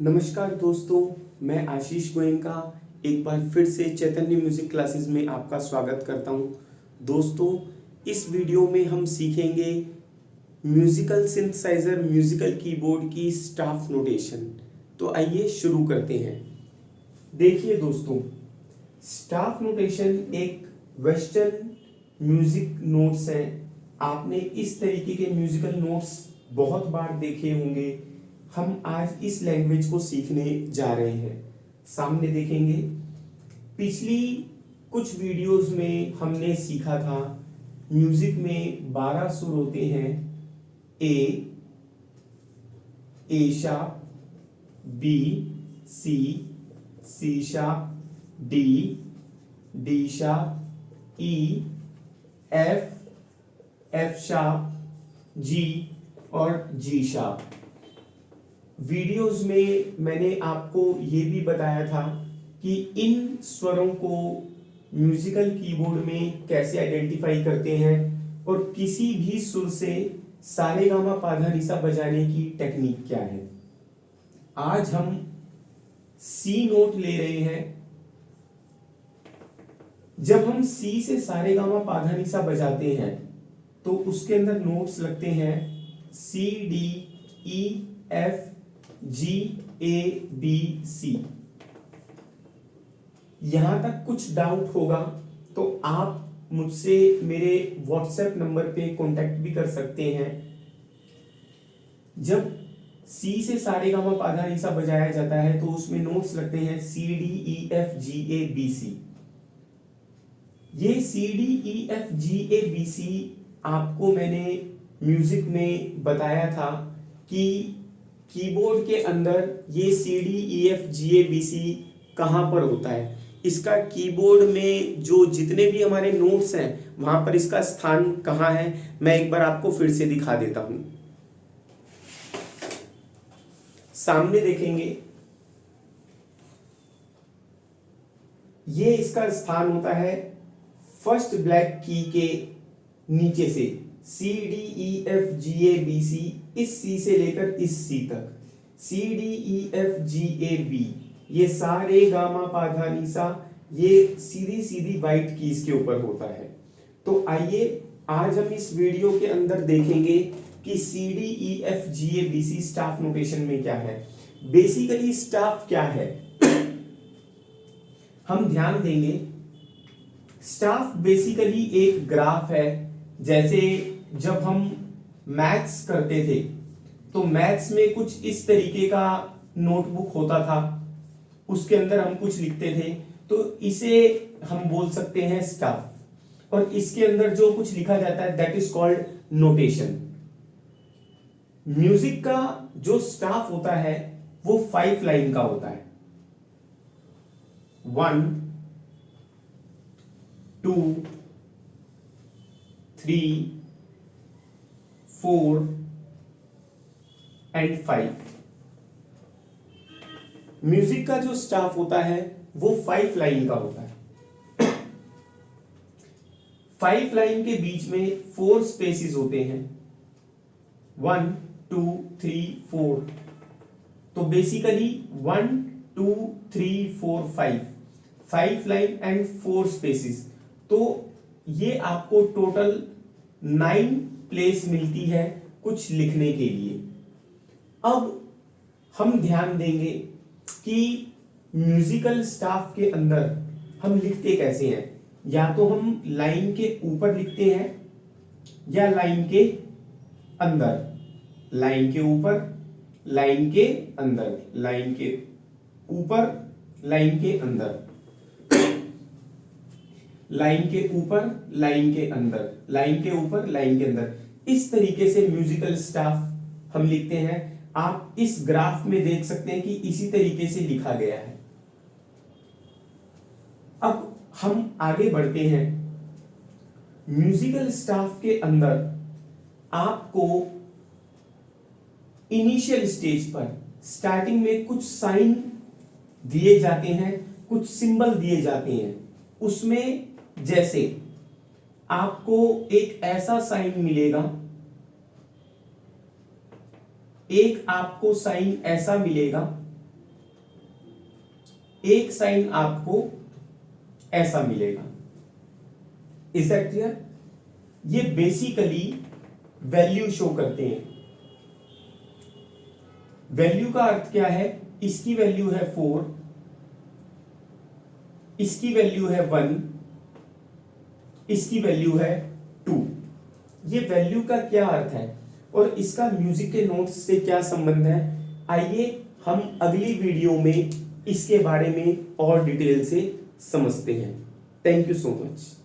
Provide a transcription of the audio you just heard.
नमस्कार दोस्तों, मैं आशीष गोयनका एक बार फिर से चैतन्य म्यूजिक क्लासेस में आपका स्वागत करता हूं। दोस्तों, इस वीडियो में हम सीखेंगे म्यूजिकल सिंथेसाइजर म्यूजिकल कीबोर्ड की स्टाफ नोटेशन। तो आइए शुरू करते हैं। देखिए दोस्तों, स्टाफ नोटेशन एक वेस्टर्न म्यूजिक नोट्स हैं। आपने इस तरीके के म्यूजिकल नोट्स बहुत बार देखे होंगे। हम आज इस लैंग्वेज को सीखने जा रहे हैं। सामने देखेंगे, पिछली कुछ वीडियोस में हमने सीखा था म्यूजिक में 12 सुर होते हैं। A sharp, B, C sharp, D sharp, E, F sharp, G और जी शार्प। वीडियोस में मैंने आपको ये भी बताया था कि इन स्वरों को म्यूजिकल कीबोर्ड में कैसे आइडेंटिफाई करते हैं और किसी भी सुर से सारेगामा पाधा निसा बजाने की टेक्निक क्या है। आज हम सी नोट ले रहे हैं। जब हम सी से सारेगामा पाधा निसा बजाते हैं तो उसके अंदर नोट्स लगते हैं सी, डी, ई, एफ, जी, ए, बी, सी। यहां तक कुछ डाउट होगा तो आप मुझसे मेरे व्हाट्सएप नंबर पे कांटेक्ट भी कर सकते हैं। जब सी से सारेगामा पाधा निसा बजाया जाता है तो उसमें नोट्स लगते हैं सी, डी, ई, एफ, जी, ए, बी, सी। ये सी, डी, ई, एफ, जी, ए, बी, सी आपको मैंने म्यूजिक में बताया था कि कीबोर्ड के अंदर ये सी, डी, ई, एफ, जी, ए, बी, सी कहां पर होता है। इसका कीबोर्ड में जो जितने भी हमारे नोट्स हैं वहां पर इसका स्थान कहां है, मैं एक बार आपको फिर से दिखा देता हूं। सामने देखेंगे, ये इसका स्थान होता है फर्स्ट ब्लैक की के नीचे से सी, डी, ई, एफ, जी, ए, बी, सी, इस सी से लेकर इस सी तक सी, डी, ई, एफ, जी, ए, बी, ये सारे गामा पाधा निसा ये सीधी सीधी वाइट कीज के ऊपर होता है। तो आइए आज हम इस वीडियो के अंदर देखेंगे कि सी, डी, ई, एफ, जी, ए, बी, सी स्टाफ नोटेशन में क्या है। बेसिकली स्टाफ क्या है हम ध्यान देंगे। स्टाफ बेसिकली एक ग्राफ है। जैसे जब हम मैथ्स करते थे तो मैथ्स में कुछ इस तरीके का नोटबुक होता था, उसके अंदर हम कुछ लिखते थे तो इसे हम बोल सकते हैं स्टाफ। और इसके अंदर जो कुछ लिखा जाता है that is called notation. Music का जो स्टाफ होता है वो 5 लाइन का होता है। 1, 2, 3, 4 एंड 5। म्यूजिक का जो स्टाफ होता है वो 5 लाइन का होता है। 5 लाइन के बीच में 4 स्पेसिस होते हैं, 1, 2, 3, 4। तो बेसिकली 1, 2, 3, 4, 5 लाइन एंड 4 स्पेसिस। तो ये आपको टोटल 9 प्लेस मिलती है कुछ लिखने के लिए। अब हम ध्यान देंगे कि म्यूजिकल स्टाफ के अंदर हम लिखते कैसे हैं। या तो हम लाइन के ऊपर लिखते हैं या लाइन के अंदर, लाइन के ऊपर, लाइन के अंदर, लाइन के ऊपर, लाइन के अंदर, लाइन के ऊपर, लाइन के अंदर, लाइन के ऊपर, लाइन के अंदर। इस तरीके से म्यूजिकल स्टाफ हम लिखते हैं। आप इस ग्राफ में देख सकते हैं कि इसी तरीके से लिखा गया है। अब हम आगे बढ़ते हैं। म्यूजिकल स्टाफ के अंदर आपको इनिशियल स्टेज पर स्टार्टिंग में कुछ साइन दिए जाते हैं, कुछ सिंबल दिए जाते हैं। उसमें जैसे आपको एक ऐसा साइन मिलेगा, एक आपको साइन ऐसा मिलेगा एक साइन आपको ऐसा मिलेगा। Is that clear? ये बेसिकली वैल्यू शो करते हैं। वैल्यू का अर्थ क्या है? इसकी वैल्यू है 4, इसकी वैल्यू है 1, इसकी वैल्यू है 2। ये वैल्यू का क्या अर्थ है और इसका म्यूजिक के नोट्स से क्या संबंध है, आइए हम अगली वीडियो में इसके बारे में और डिटेल से समझते हैं। Thank you so much.